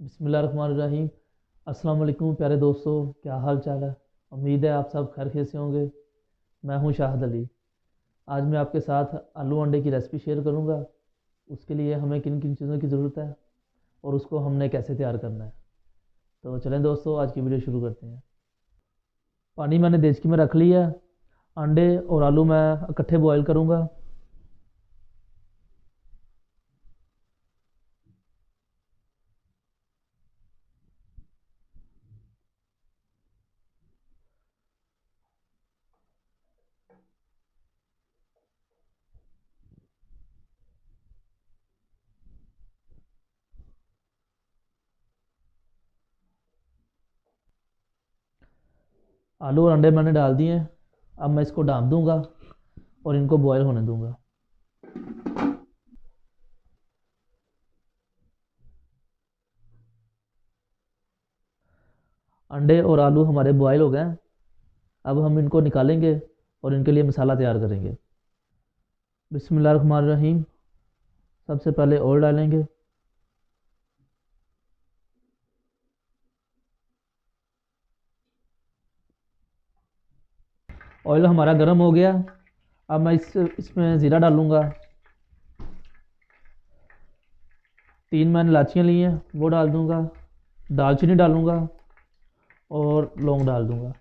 बिस्मिल्लाहिर्रहमानिर्रहीम। अस्सलाम वालेकुम प्यारे दोस्तों, क्या हाल चाल है। उम्मीद है आप सब खैर खैर से होंगे। मैं हूं शाहिद अली। आज मैं आपके साथ आलू अंडे की रेसिपी शेयर करूंगा। उसके लिए हमें किन किन चीज़ों की ज़रूरत है और उसको हमने कैसे तैयार करना है। तो चलें दोस्तों, आज की वीडियो शुरू करते हैं। पानी मैंने देचकी में रख लिया है। अंडे और आलू मैं इकट्ठे बॉयल करूंगा। आलू और अंडे मैंने डाल दिए हैं। अब मैं इसको ढाँप दूंगा और इनको बॉयल होने दूंगा। अंडे और आलू हमारे बॉयल हो गए हैं। अब हम इनको निकालेंगे और इनके लिए मसाला तैयार करेंगे। बिस्मिल्लाहिर्रहमानिर्रहीम। सबसे पहले ऑयल डालेंगे। ऑयल हमारा गर्म हो गया। अब मैं इसमें ज़ीरा डालूंगा। 3 मैंने इलाचियाँ ली हैं, वो डाल दूंगा। दालचीनी डालूंगा और लौंग डाल दूंगा।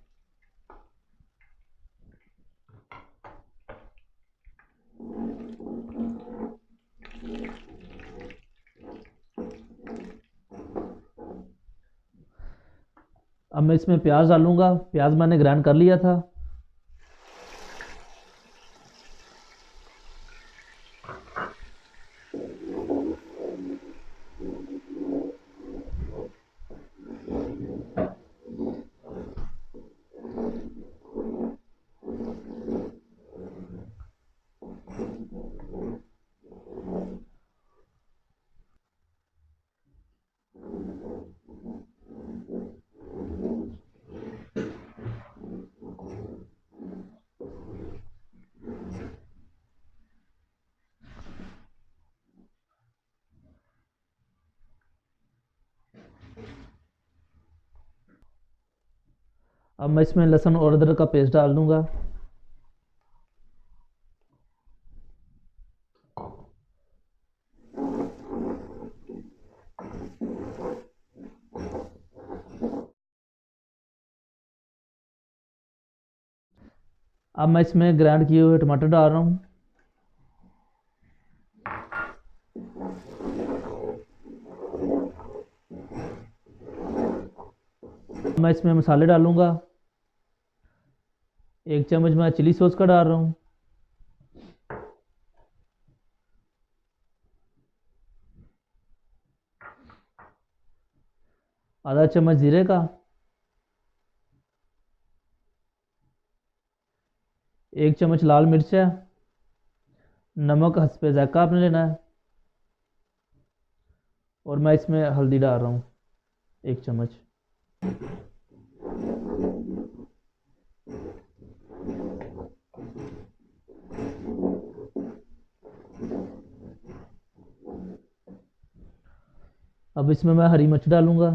अब मैं इसमें प्याज डालूंगा। प्याज मैंने ग्राइंड कर लिया था। अब मैं इसमें लहसुन और अदरक का पेस्ट डाल दूंगा। अब मैं इसमें ग्राइंड किए हुए टमाटर डाल रहा हूँ। मैं इसमें मसाले डालूंगा। 1 चम्मच मैं चिली सॉस का डाल रहा हूँ। आधा चम्मच जीरे का। 1 चम्मच लाल मिर्च है। नमक हस्बे ज़ायक़ा आपने लेना है। और मैं इसमें हल्दी डाल रहा हूँ 1 चम्मच। अब इसमें मैं हरी मिर्च डालूंगा।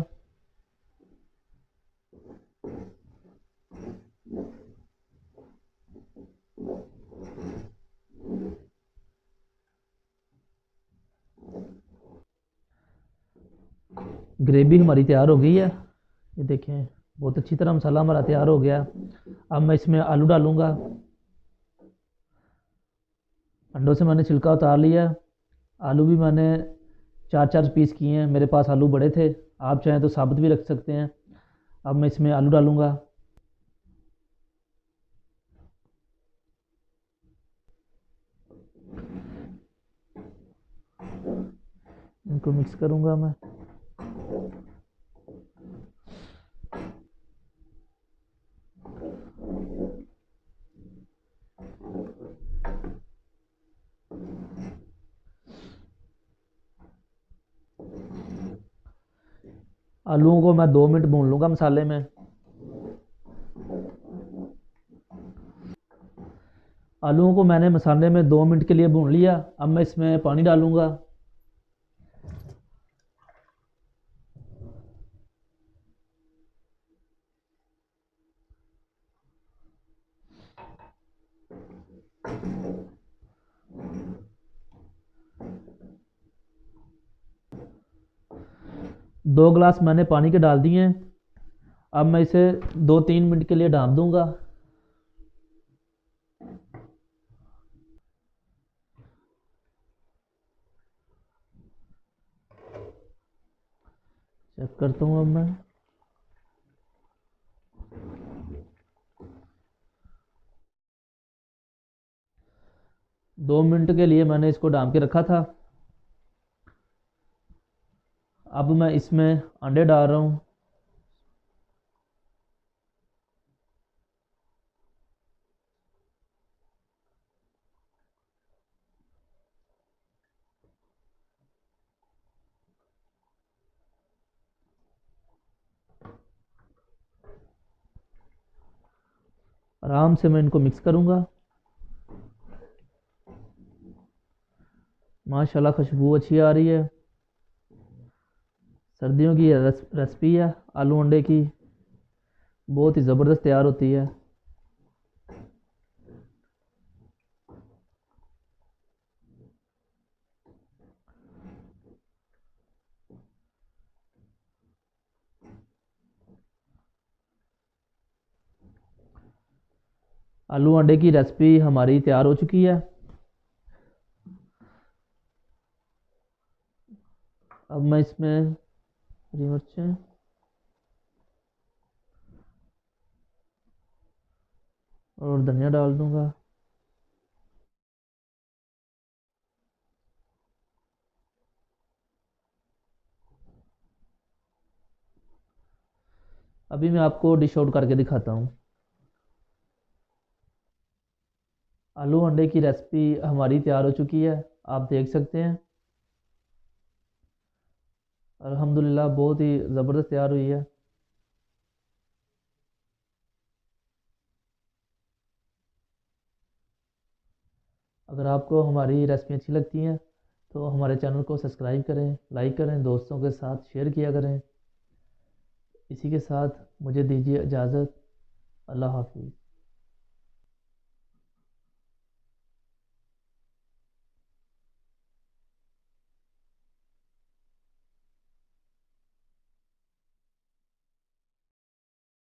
ग्रेवी हमारी तैयार हो गई है। ये देखें, बहुत अच्छी तरह मसाला हमारा तैयार हो गया। अब मैं इसमें आलू डालूंगा। अंडों से मैंने छिलका उतार लिया। आलू भी मैंने 4 4 पीस किए हैं, मेरे पास आलू बड़े थे। आप चाहें तो साबुत भी रख सकते हैं। अब मैं इसमें आलू डालूंगा। इनको मिक्स करूंगा मैं। आलूओं को मैं 2 मिनट भून लूंगा मसाले में। आलूओं को मैंने मसाले में 2 मिनट के लिए भून लिया। अब मैं इसमें पानी डालूंगा। दो गिलास मैंने पानी के डाल दिए हैं। अब मैं इसे 2-3 मिनट के लिए ढाँप दूंगा। चेक करता हूँ अब मैं। 2 मिनट के लिए मैंने इसको ढाँप के रखा था। अब मैं इसमें अंडे डाल रहा हूँ। आराम से मैं इनको मिक्स करूँगा। माशाल्लाह खुशबू अच्छी आ रही है। सर्दियों की रेसिपी है आलू अंडे की, बहुत ही ज़बरदस्त तैयार होती है। आलू अंडे की रेसिपी हमारी तैयार हो चुकी है। अब मैं इसमें हरी मिर्चें और धनिया डाल दूंगा। अभी मैं आपको डिश आउट करके दिखाता हूँ। आलू अंडे की रेसिपी हमारी तैयार हो चुकी है, आप देख सकते हैं। अल्हम्दुलिल्लाह बहुत ही ज़बरदस्त तैयार हुई है। अगर आपको हमारी रेसिपी अच्छी लगती हैं तो हमारे चैनल को सब्सक्राइब करें, लाइक करें, दोस्तों के साथ शेयर किया करें। इसी के साथ मुझे दीजिए इजाज़त। अल्लाह हाफिज़।